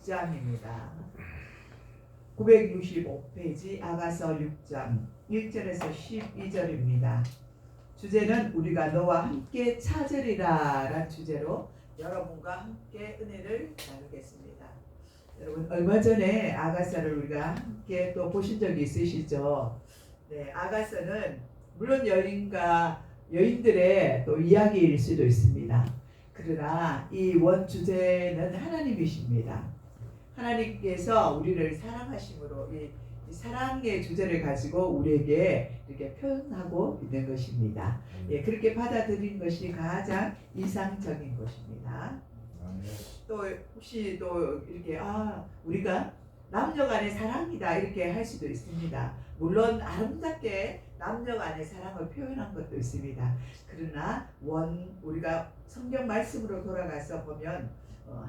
6장입니다. 965페이지 아가서 6장 1절에서 12절입니다. 주제는 우리가 너와 함께 찾으리라 라는 주제로 여러분과 함께 은혜를 나누겠습니다. 여러분 얼마 전에 아가서를 우리가 함께 또 보신 적이 있으시죠? 네, 아가서는 물론 여인들의 또 이야기일 수도 있습니다. 그러나 이 원 주제는 하나님이십니다. 하나님께서 우리를 사랑하심으로 이 사랑의 주제를 가지고 우리에게 이렇게 표현하고 있는 것입니다. 예, 그렇게 받아들인 것이 가장 이상적인 것입니다. 또 혹시 또 이렇게 우리가 남녀 간의 사랑이다 이렇게 할 수도 있습니다. 물론 아름답게 남녀 간의 사랑을 표현한 것도 있습니다. 그러나 우리가 성경 말씀으로 돌아가서 보면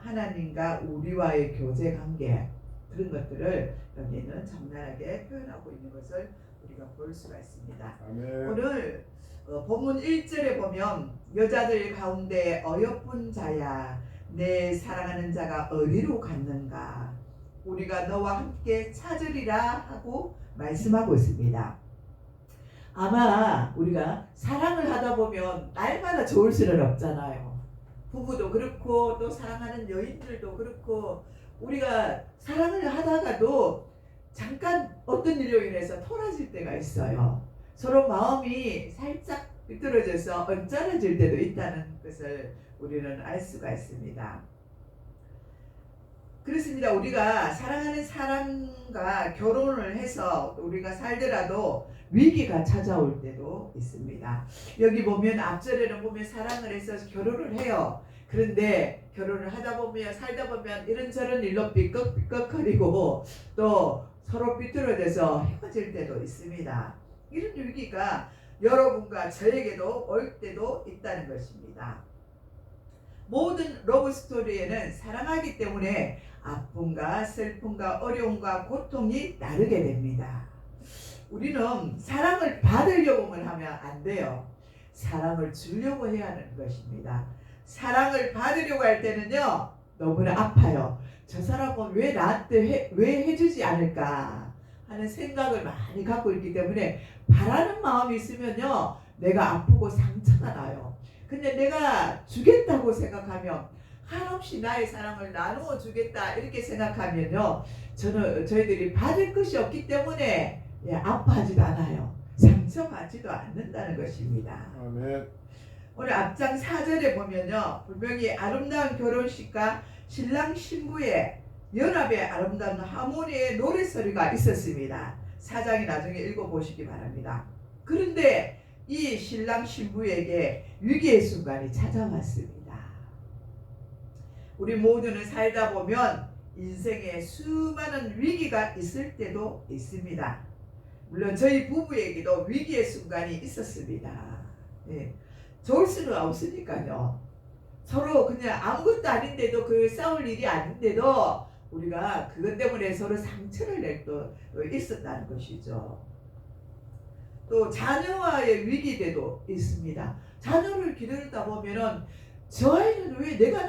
하나님과 우리와의 교제 관계 그런 것들을 여기는 적나라하게 표현하고 있는 것을 우리가 볼 수가 있습니다. 아멘. 오늘 본문 1절에 보면 여자들 가운데 어여쁜 자야 내 사랑하는 자가 어디로 갔는가 우리가 너와 함께 찾으리라 하고 말씀하고 있습니다. 아마 우리가 사랑을 하다 보면 날마다 좋을 수는 없잖아요. 부부도 그렇고 또 사랑하는 여인들도 그렇고 우리가 사랑을 하다가도 잠깐 어떤 일로 인해서 토라질 때가 있어요. 서로 마음이 살짝 비뚤어져서 언짢아질 때도 있다는 것을 우리는 알 수가 있습니다. 그렇습니다. 우리가 사랑하는 사람과 결혼을 해서 우리가 살더라도 위기가 찾아올 때도 있습니다. 여기 보면 앞절에는 보면 사랑을 해서 결혼을 해요. 그런데 결혼을 하다 보면 살다 보면 이런저런 일로 삐걱삐걱거리고 또 서로 삐뚤어져서 헤어질 때도 있습니다. 이런 위기가 여러분과 저에게도 올 때도 있다는 것입니다. 모든 러브 스토리에는 사랑하기 때문에 아픔과 슬픔과 어려움과 고통이 따르게 됩니다. 우리는 사랑을 받으려고만 하면 안 돼요. 사랑을 주려고 해야 하는 것입니다. 사랑을 받으려고 할 때는요 너무나 아파요. 저 사람은 왜 나한테 왜 해주지 않을까 하는 생각을 많이 갖고 있기 때문에 바라는 마음이 있으면요 내가 아프고 상처가 나요. 근데 내가 주겠다고 생각하면 한없이 나의 사랑을 나누어 주겠다 이렇게 생각하면요 저희들이 받을 것이 없기 때문에 아파하지도 않아요. 상처받지도 않는다는 것입니다. 아멘. 오늘 앞장 4절에 보면요 분명히 아름다운 결혼식과 신랑 신부의 연합의 아름다운 하모니의 노래소리가 있었습니다. 4장이 나중에 읽어보시기 바랍니다. 그런데 이 신랑 신부에게 위기의 순간이 찾아왔습니다. 우리 모두는 살다 보면 인생에 수많은 위기가 있을 때도 있습니다. 물론 저희 부부에게도 위기의 순간이 있었습니다. 예. 좋을 수는 없으니까요. 서로 그냥 아무것도 아닌데도 그 싸울 일이 아닌데도 우리가 그것 때문에 서로 상처를 낼 또 있었다는 것이죠. 또 자녀와의 위기대도 있습니다. 자녀를 기르다 보면은 저 아이는 왜 내가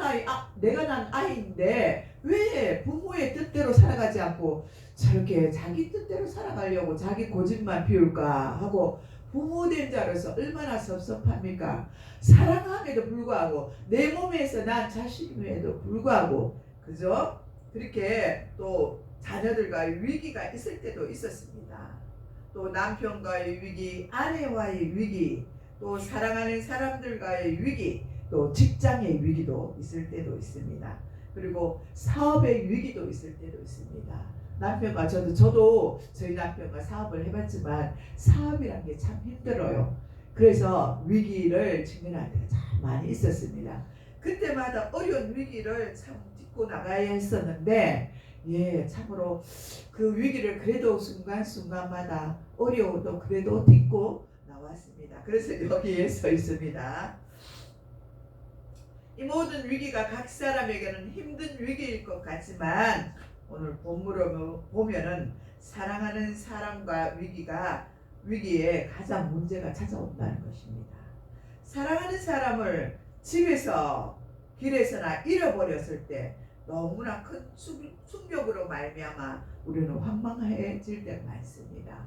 난 아이인데 왜 부모의 뜻대로 살아가지 않고 저렇게 자기 뜻대로 살아가려고 자기 고집만 피울까 하고 부모된 자로서 얼마나 섭섭합니까? 사랑함에도 불구하고 내 몸에서 난 자식임에도 불구하고 그죠? 그렇게 또 자녀들과의 위기가 있을 때도 있었습니다. 또 남편과의 위기, 아내와의 위기, 또 사랑하는 사람들과의 위기, 또 직장의 위기도 있을 때도 있습니다. 그리고 사업의 위기도 있을 때도 있습니다. 남편과 저도 저희 남편과 사업을 해봤지만 사업이란 게 참 힘들어요. 그래서 위기를 직면할 때가 참 많이 있었습니다. 그때마다 어려운 위기를 참 딛고 나가야 했었는데 참으로 그 위기를 그래도 순간순간마다 어려워도 그래도 딛고 나왔습니다. 그래서 여기에 서 있습니다. 이 모든 위기가 각 사람에게는 힘든 위기일 것 같지만 오늘 본문으로 보면은 사랑하는 사람과 위기에 가장 문제가 찾아온다는 것입니다. 사랑하는 사람을 집에서 길에서나 잃어버렸을 때 너무나 큰 충격으로 말미암아 우리는 황망해질 때가 많습니다.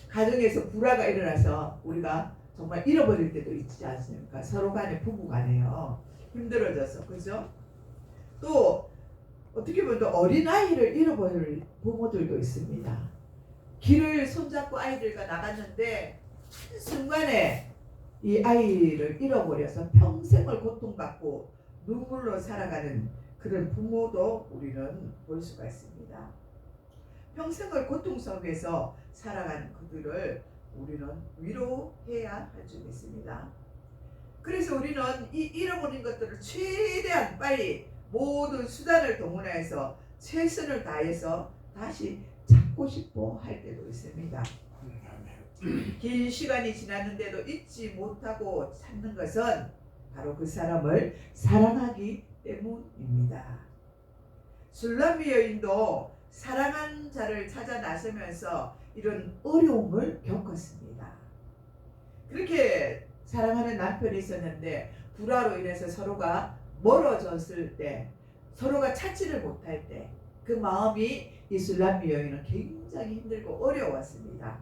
가정에서 불화가 일어나서 우리가 정말 잃어버릴 때도 있지 않습니까? 서로 간에 부부 간에요. 힘들어져서 그죠? 또 어떻게 보면 또 어린아이를 잃어버릴 부모들도 있습니다. 길을 손잡고 아이들과 나갔는데 한순간에 이 아이를 잃어버려서 평생을 고통받고 눈물로 살아가는 그런 부모도 우리는 볼 수가 있습니다. 평생을 고통 속에서 살아가는 그들을 우리는 위로해야 할 줄 믿습니다. 그래서 우리는 이 잃어버린 것들을 최대한 빨리 모든 수단을 동원해서 최선을 다해서 다시 찾고 싶어 할 때도 있습니다. 긴 시간이 지났는데도 잊지 못하고 찾는 것은 바로 그 사람을 사랑하기 때문입니다. 술람미 여인도 사랑한 자를 찾아 나서면서 이런 어려움을 겪었습니다. 그렇게 사랑하는 남편이 있었는데 불화로 인해서 서로가 멀어졌을 때, 서로가 찾지를 못할 때 그 마음이 이 술람미 여인은 굉장히 힘들고 어려웠습니다.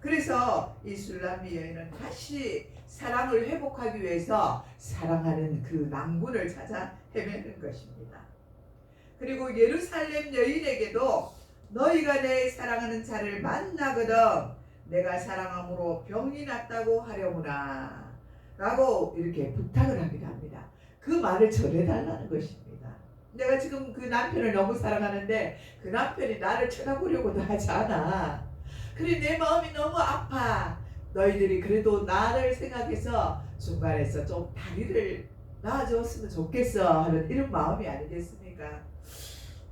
그래서 이 술람미 여인은 다시 사랑을 회복하기 위해서 사랑하는 그 낭군을 찾아 헤매는 것입니다. 그리고 예루살렘 여인에게도 너희가 내 사랑하는 자를 만나거든 내가 사랑함으로 병이 났다고 하려무나 라고 이렇게 부탁을 하기도 합니다. 그 말을 전해달라는 것입니다. 내가 지금 그 남편을 너무 사랑하는데 그 남편이 나를 쳐다보려고도 하지 않아. 그래 내 마음이 너무 아파. 너희들이 그래도 나를 생각해서 중간에서 좀 다리를 놔줬으면 좋겠어 하는 이런 마음이 아니겠습니까?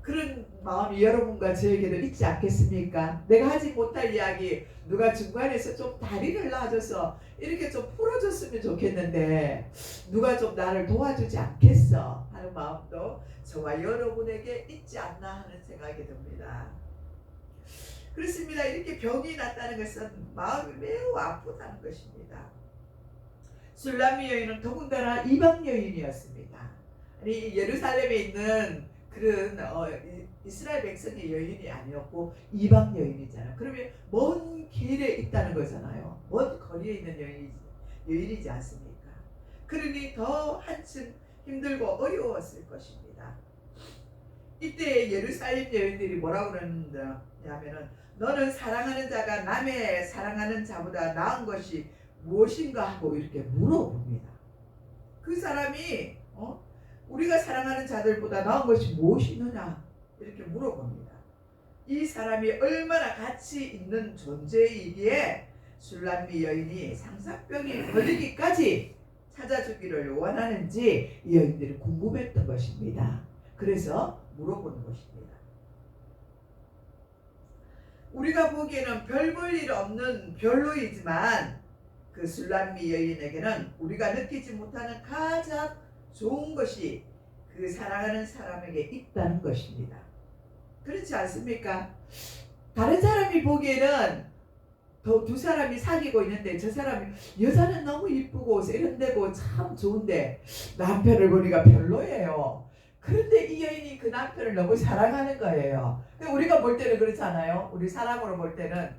그런 마음이 여러분과 저에게도 있지 않겠습니까? 내가 하지 못할 이야기 누가 중간에서 좀 다리를 놔줘서 이렇게 좀 풀어줬으면 좋겠는데 누가 좀 나를 도와주지 않겠어 하는 마음도 저와 여러분에게 있지 않나 하는 생각이 듭니다. 그렇습니다. 이렇게 병이 났다는 것은 마음이 매우 아프다는 것입니다. 술람미 여인은 더군다나 이방 여인이었습니다. 아니 예루살렘에 있는 그런 이스라엘 백성의 여인이 아니었고 이방 여인이잖아요. 그러면 먼 길에 있다는 거잖아요. 먼 거리에 있는 여인이지 않습니까? 그러니 더 한층 힘들고 어려웠을 것입니다. 이때 예루살렘 여인들이 뭐라고 그러냐면은 너는 사랑하는 자가 남의 사랑하는 자보다 나은 것이 무엇인가 하고 이렇게 물어봅니다. 그 사람이 우리가 사랑하는 자들보다 나은 것이 무엇이느냐 이렇게 물어봅니다. 이 사람이 얼마나 가치 있는 존재이기에 술람미 여인이 상사병에 걸리기까지 찾아주기를 원하는지 이 여인들이 궁금했던 것입니다. 그래서 물어보는 것입니다. 우리가 보기에는 별 볼 일 없는 별로이지만 그 술람미 여인에게는 우리가 느끼지 못하는 가장 좋은 것이 그 사랑하는 사람에게 있다는 것입니다. 그렇지 않습니까? 다른 사람이 보기에는 두 사람이 사귀고 있는데 저 사람이 여자는 너무 이쁘고 세련되고 참 좋은데 남편을 보니까 별로예요. 그런데 이 여인이 그 남편을 너무 사랑하는 거예요. 우리가 볼 때는 그렇잖아요. 우리 사람으로 볼 때는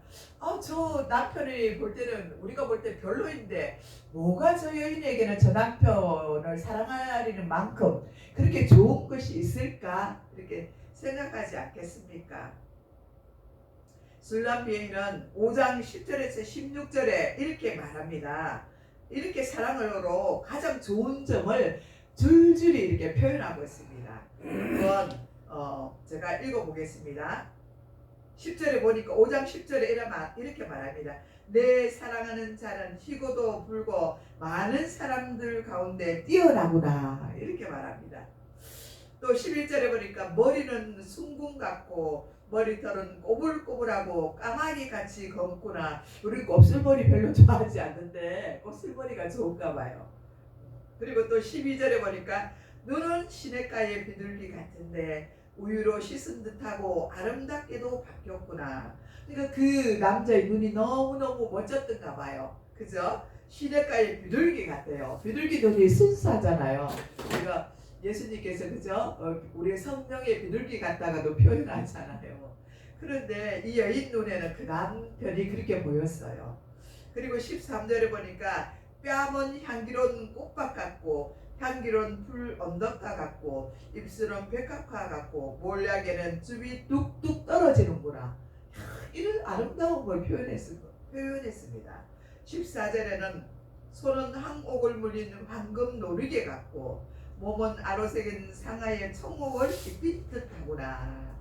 저 남편이 볼 때는 우리가 볼 때 별로인데 뭐가 저 여인에게는 저 남편을 사랑하리는 만큼 그렇게 좋은 것이 있을까 이렇게 생각하지 않겠습니까? 술람미 여인은 5장 10절에서 16절에 이렇게 말합니다. 이렇게 사랑으로 가장 좋은 점을 줄줄이 이렇게 표현하고 있습니다. 한번 제가 읽어보겠습니다. 10절에 보니까 5장 10절에 이렇게 말합니다. 내 사랑하는 자는 희고도 불고 많은 사람들 가운데 뛰어나구나 이렇게 말합니다. 또 11절에 보니까 머리는 숭궁 같고 머리털은 꼬불꼬불하고 까마귀 같이 검구나. 우리 곱슬머리 별로 좋아하지 않는데 곱슬머리가 좋은가 봐요. 그리고 또 12절에 보니까 눈은 시냇가의 비둘기 같은데 우유로 씻은 듯하고 아름답게도 바뀌었구나. 그러니까 그 남자의 눈이 너무너무 멋졌던가 봐요. 그죠? 시냇가의 비둘기 같아요. 비둘기 눈이 순수하잖아요. 그러니까 예수님께서 그죠? 우리 성령의 비둘기 같다가도 표현하잖아요. 그런데 이 여인 눈에는 그 남편이 그렇게 보였어요. 그리고 13절에 보니까 뺨은 향기로운 꽃밭 같고 향기로운 풀 언덕가 같고 입술은 백합화 같고 몰약에는 즙이 뚝뚝 떨어지는구나. 이런 아름다운 걸 표현했습니다. 14절에는 손은 항옥을 물린 황금 노르게 같고 몸은 아로새긴 상하의 청옥을 입힌 듯하구나.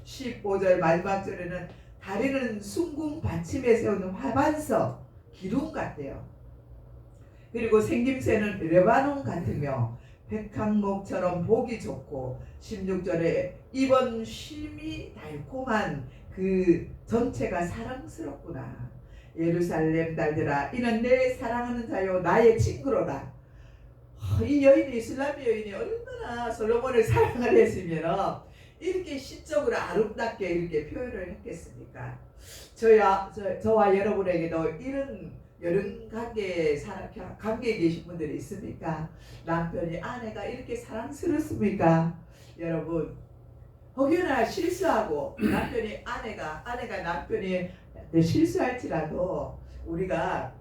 15절 마지막 절에는 다리는 숭궁 받침에 세우는 화반석 기둥 같대요. 그리고 생김새는 레바논 같으며 백향목처럼 보기 좋고 16절에 입은 심이 달콤한 그 전체가 사랑스럽구나. 예루살렘 딸들아 이는 내 사랑하는 자요 나의 친구로다. 이 여인이 이슬람의 여인이 얼마나 솔로몬을 사랑을 했으면 이렇게 시적으로 아름답게 이렇게 표현을 했겠습니까? 저와 여러분에게도 이런 관계에 계신 분들이 있습니까? 남편이 아내가 이렇게 사랑스럽습니까? 여러분 혹여나 실수하고 아내가 남편이 실수할지라도 우리가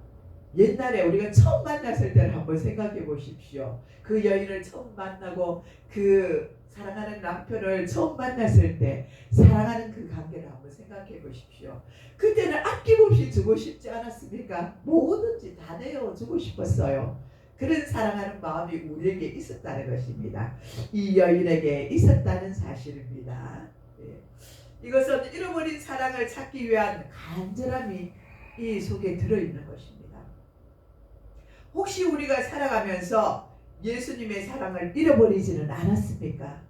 옛날에 우리가 처음 만났을 때를 한번 생각해 보십시오. 그 여인을 처음 만나고 그 사랑하는 남편을 처음 만났을 때 사랑하는 그 관계를 한번 생각해 보십시오. 그때는 아낌없이 주고 싶지 않았습니까? 뭐든지 다 내어주고 싶었어요. 그런 사랑하는 마음이 우리에게 있었다는 것입니다. 이 여인에게 있었다는 사실입니다. 이것은 잃어버린 사랑을 찾기 위한 간절함이 이 속에 들어있는 것입니다. 혹시 우리가 살아가면서 예수님의 사랑을 잃어버리지는 않았습니까?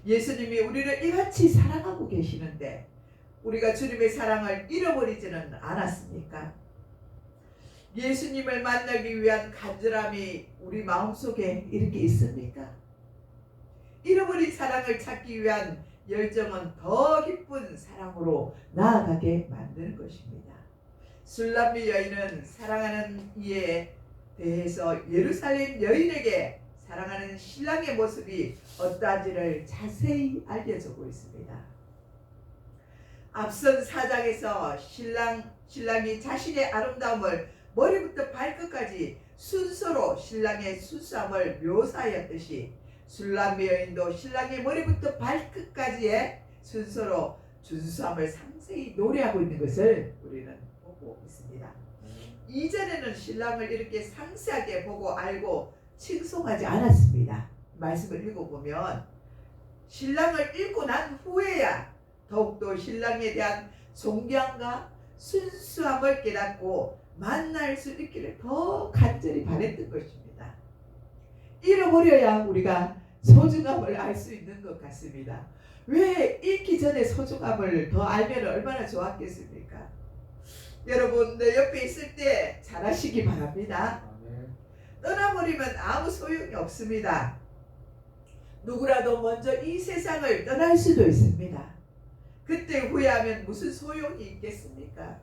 예수님이 우리를 이같이 사랑하고 계시는데 우리가 주님의 사랑을 잃어버리지는 않았습니까? 예수님을 만나기 위한 간절함이 우리 마음속에 이렇게 있습니까? 잃어버린 사랑을 찾기 위한 열정은 더 깊은 사랑으로 나아가게 만드는 것입니다. 술람미 여인은 사랑하는 이에 대해서 예루살렘 여인에게 사랑하는 신랑의 모습이 어떠한지를 자세히 알려주고 있습니다. 앞선 4장에서 신랑이 자신의 아름다움을 머리부터 발끝까지 순서로 신랑의 순수함을 묘사하였듯이 술람미 여인도 신랑의 머리부터 발끝까지의 순서로 준수함을 상세히 노래하고 있는 것을 우리는 보고 있습니다. 이전에는 신랑을 이렇게 상세하게 보고 알고 칭송하지 않았습니다. 말씀을 읽어보면 신랑을 읽고 난 후에야 더욱더 신랑에 대한 존경과 순수함을 깨닫고 만날 수 있기를 더 간절히 바랬던 것입니다. 잃어버려야 우리가 소중함을 알 수 있는 것 같습니다. 왜 읽기 전에 소중함을 더 알면 얼마나 좋았겠습니까? 여러분 내 옆에 있을 때 잘하시기 바랍니다. 떠나버리면 아무 소용이 없습니다. 누구라도 먼저 이 세상을 떠날 수도 있습니다. 그때 후회하면 무슨 소용이 있겠습니까?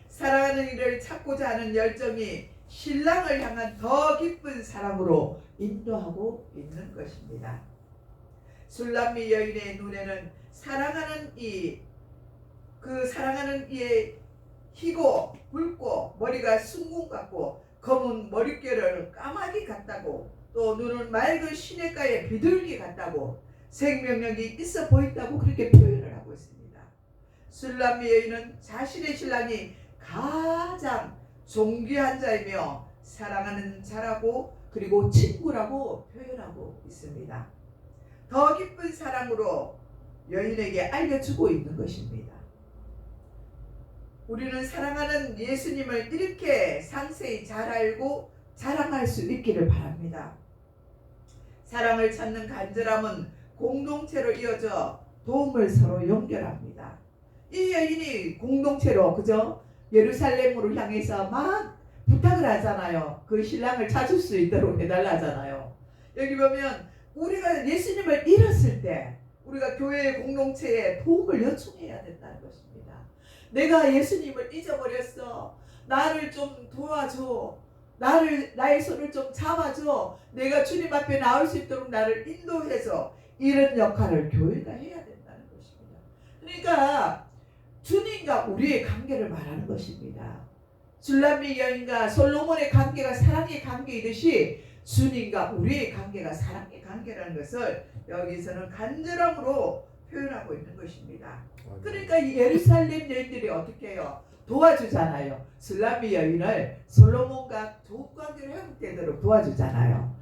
사랑하는 이를 찾고자 하는 열정이 신랑을 향한 더 깊은 사랑으로 인도하고 있는 것입니다. 술람미 여인의 눈에는 사랑하는 이의 희고 붉고 머리가 숭궁 같고 검은 머릿결은 까마귀 같다고 또 눈은 맑은 시냇가의 비둘기 같다고 생명력이 있어 보인다고 그렇게 표현을 하고 있습니다. 술람미 여인은 자신의 신랑이 가장 존귀한 자이며 사랑하는 자라고 그리고 친구라고 표현하고 있습니다. 더 깊은 사랑으로 여인에게 알려주고 있는 것입니다. 우리는 사랑하는 예수님을 이렇게 상세히 잘 알고 자랑할 수 있기를 바랍니다. 사랑을 찾는 간절함은 공동체로 이어져 도움을 서로 연결합니다. 이 여인이 공동체로 그죠? 예루살렘으로 향해서 막 부탁을 하잖아요. 그 신랑을 찾을 수 있도록 해달라잖아요. 여기 보면 우리가 예수님을 잃었을 때 우리가 교회의 공동체에 도움을 요청해야 된다는 것입니다. 내가 예수님을 잊어버렸어. 나를 좀 도와줘. 나의 손을 좀 잡아줘. 내가 주님 앞에 나올 수 있도록 나를 인도해서 이런 역할을 교회가 해야 된다는 것입니다. 그러니까 주님과 우리의 관계를 말하는 것입니다. 술람미 여인과 솔로몬의 관계가 사랑의 관계이듯이 주님과 우리의 관계가 사랑의 관계라는 것을 여기서는 간절함으로 표현하고 있는 것입니다. 그러니까 이 예루살렘 여인들이 어떻게 해요? 도와주잖아요. 술람미 여인을 솔로몬과 좋은 관계를 회복되도록 도와주잖아요.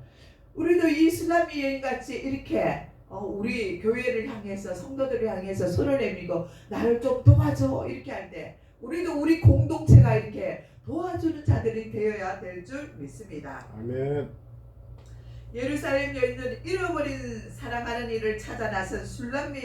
우리도 이 술람미 여인같이 이렇게 우리 교회를 향해서 성도들을 향해서 손을 내밀고 나를 좀 도와줘 이렇게 할 때 우리도 우리 공동체가 이렇게 도와주는 자들이 되어야 될 줄 믿습니다. 아멘. 예루살렘 여인은 잃어버린 사랑하는 이를 찾아 나선 술람미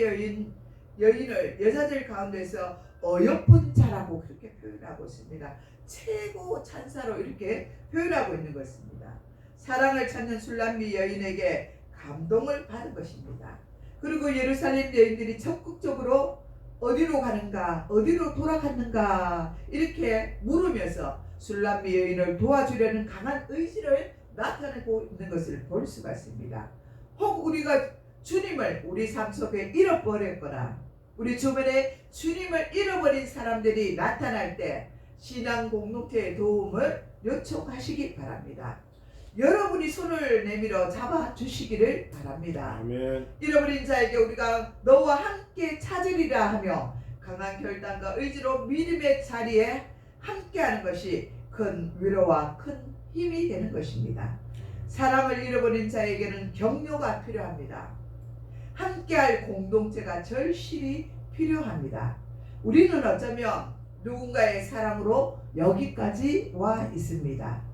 여인을 여자들 가운데서 어여쁜 자라고 그렇게 표현하고 있습니다. 최고 찬사로 이렇게 표현하고 있는 것입니다. 사랑을 찾는 술람미 여인에게 감동을 받은 것입니다. 그리고 예루살렘 여인들이 적극적으로 어디로 가는가, 어디로 돌아갔는가 이렇게 물으면서 술람미 여인을 도와주려는 강한 의지를 나타내고 있는 것을 볼 수가 있습니다. 혹 우리가 주님을 우리 삶 속에 잃어버렸거나 우리 주변에 주님을 잃어버린 사람들이 나타날 때 신앙 공동체의 도움을 요청하시기 바랍니다. 여러분이 손을 내밀어 잡아주시기를 바랍니다. 아멘. 잃어버린 자에게 우리가 너와 함께 찾으리라 하며 강한 결단과 의지로 믿음의 자리에 함께하는 것이 큰 위로와 큰 힘이 되는 것입니다. 사랑을 잃어버린 자에게는 격려가 필요합니다. 함께할 공동체가 절실히 필요합니다. 우리는 어쩌면 누군가의 사랑으로 여기까지 와 있습니다.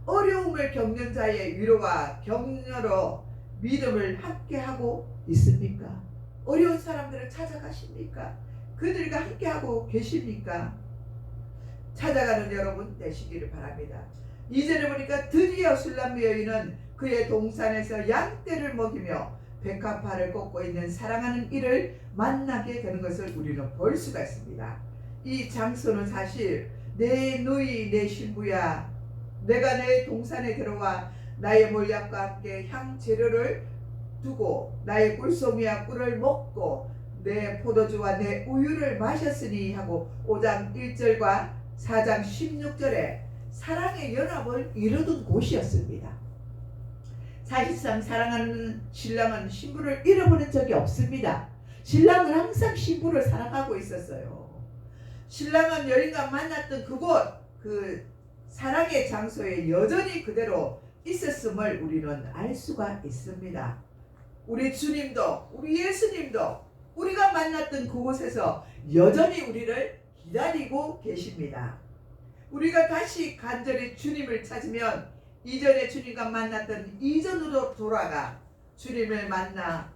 어려움을 겪는 자의 위로와 격려로 믿음을 함께하고 있습니까? 어려운 사람들을 찾아가십니까? 그들과 함께하고 계십니까? 찾아가는 여러분 되시기를 바랍니다. 이전에 보니까 드디어 술람미 여인은 그의 동산에서 양떼를 먹이며 백합화를 꽂고 있는 사랑하는 이를 만나게 되는 것을 우리는 볼 수가 있습니다. 이 장소는 사실 내 누이 내 신부야, 내가 내 동산에 들어와 나의 몰약과 함께 향 재료를 두고 나의 꿀송이와 꿀을 먹고 내 포도주와 내 우유를 마셨으니 하고 5장 1절과 4장 16절에 사랑의 연합을 이루던 곳이었습니다. 사실상 사랑하는 신랑은 신부를 잃어버린 적이 없습니다. 신랑은 항상 신부를 사랑하고 있었어요. 신랑은 여인과 만났던 그곳, 그 사랑의 장소에 여전히 그대로 있었음을 우리는 알 수가 있습니다. 우리 주님도 우리 예수님도 우리가 만났던 그곳에서 여전히 우리를 기다리고 계십니다. 우리가 다시 간절히 주님을 찾으면 이전에 주님과 만났던 이전으로 돌아가 주님을 만나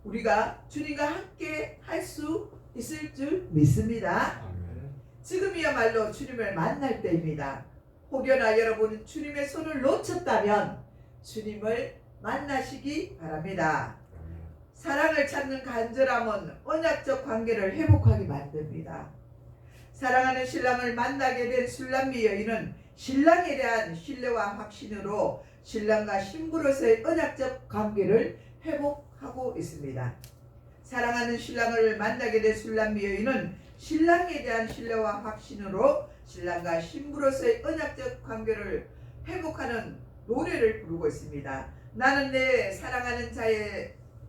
우리가 주님과 함께 할 수 있을 줄 믿습니다. 지금이야말로 주님을 만날 때입니다. 혹여나 여러분은 주님의 손을 놓쳤다면 주님을 만나시기 바랍니다. 사랑을 찾는 간절함은 언약적 관계를 회복하게 만듭니다. 사랑하는 신랑을 만나게 된 술람미 여인은 신랑에 대한 신뢰와 확신으로 신랑과 신부로서의 언약적 관계를 회복하고 있습니다. 사랑하는 신랑을 만나게 된 술람미 여인은 신랑에 대한 신뢰와 확신으로 신랑과 신부로서의 언약적 관계를 회복하는 노래를 부르고 있습니다. 나는 내 사랑하는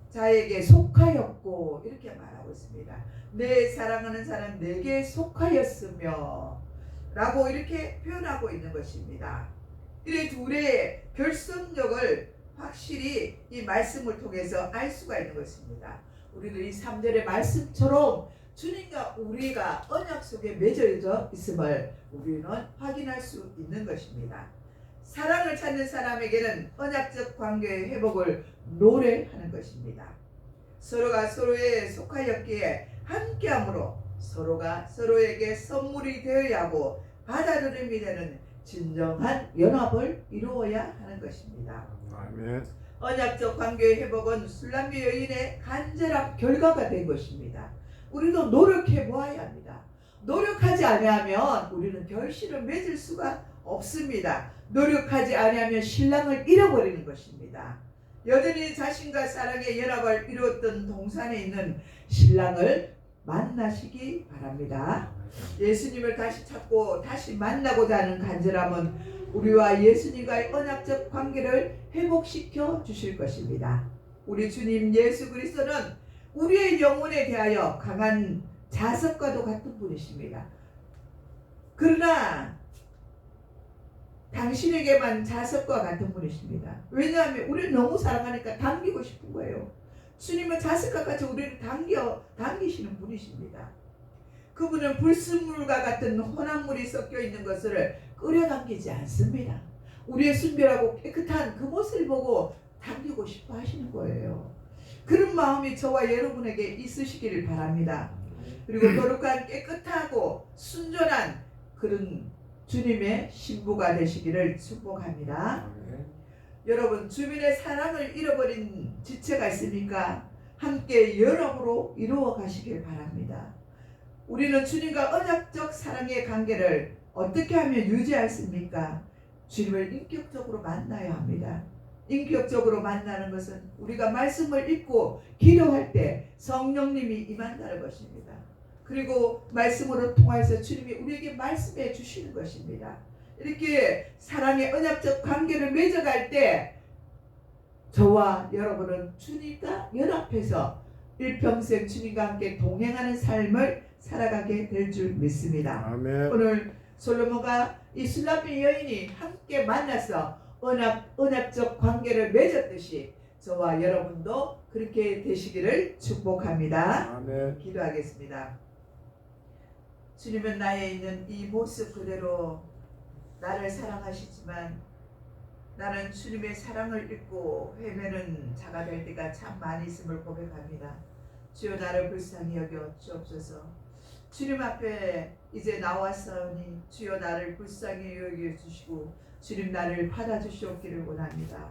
자에게 속하였고 이렇게 말하고 있습니다. 내 사랑하는 자는 내게 속하였으며 라고 이렇게 표현하고 있는 것입니다. 이 둘의 결속력을 확실히 이 말씀을 통해서 알 수가 있는 것입니다. 우리도 이 3절의 말씀처럼 주님과 우리가 언약 속에 맺어져 있음을 우리는 확인할 수 있는 것입니다. 사랑을 찾는 사람에게는 언약적 관계의 회복을 노래하는 것입니다. 서로가 서로에 속하였기에 함께함으로 서로가 서로에게 선물이 되어야 하고 받아들임이 되는 진정한 연합을 이루어야 하는 것입니다. 아멘. 언약적 관계의 회복은 술람미 여인의 간절한 결과가 된 것입니다. 우리도 노력해 보아야 합니다. 노력하지 않으면 우리는 결실을 맺을 수가 없습니다. 노력하지 않으면 신랑을 잃어버리는 것입니다. 여전히 자신과 사랑의 연합을 이루었던 동산에 있는 신랑을 만나시기 바랍니다. 예수님을 다시 찾고 다시 만나고자 하는 간절함은 우리와 예수님과의 언약적 관계를 회복시켜 주실 것입니다. 우리 주님 예수 그리스도는 우리의 영혼에 대하여 강한 자석과도 같은 분이십니다. 그러나 당신에게만 자석과 같은 분이십니다. 왜냐하면 우리를 너무 사랑하니까 당기고 싶은 거예요. 주님은 자석과 같이 우리를 당기시는 분이십니다. 그분은 불순물과 같은 혼합물이 섞여 있는 것을 끌어당기지 않습니다. 우리의 순결하고 깨끗한 그 모습을 보고 당기고 싶어 하시는 거예요. 그런 마음이 저와 여러분에게 있으시기를 바랍니다. 그리고 거룩한 깨끗하고 순전한 그런 주님의 신부가 되시기를 축복합니다. 여러분, 주변의 사랑을 잃어버린 지체가 있습니까? 함께 연합으로 이루어 가시길 바랍니다. 우리는 주님과 언약적 사랑의 관계를 어떻게 하면 유지하십니까? 주님을 인격적으로 만나야 합니다. 인격적으로 만나는 것은 우리가 말씀을 읽고 기도할 때 성령님이 임한다는 것입니다. 그리고 말씀으로 통해서 주님이 우리에게 말씀해 주시는 것입니다. 이렇게 사랑의 언약적 관계를 맺어갈 때 저와 여러분은 주님과 연합해서 일평생 주님과 함께 동행하는 삶을 살아가게 될 줄 믿습니다. 아멘. 오늘 솔로몬과 이 술라핀 여인이 함께 만나서 언약적 관계를 맺었듯이 저와 여러분도 그렇게 되시기를 축복합니다. 아멘. 기도하겠습니다. 주님은 나에 있는 이 모습 그대로 나를 사랑하시지만 나는 주님의 사랑을 잊고 헤매는 자가 될 때가 참 많이 있음을 고백합니다. 주여 나를 불쌍히 여겨 주옵소서. 주님 앞에 이제 나왔사오니 주여 나를 불쌍히 여겨 주시고 주님 나를 받아주시옵기를 원합니다.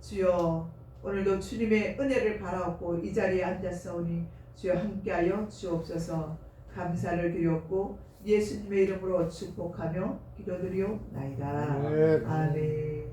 주여 오늘도 주님의 은혜를 바라옵고 이 자리에 앉았사오니 주여 함께하여 주옵소서. 감사를 드렸고 예수님의 이름으로 축복하며 기도드리옵나이다. 아멘. 아멘.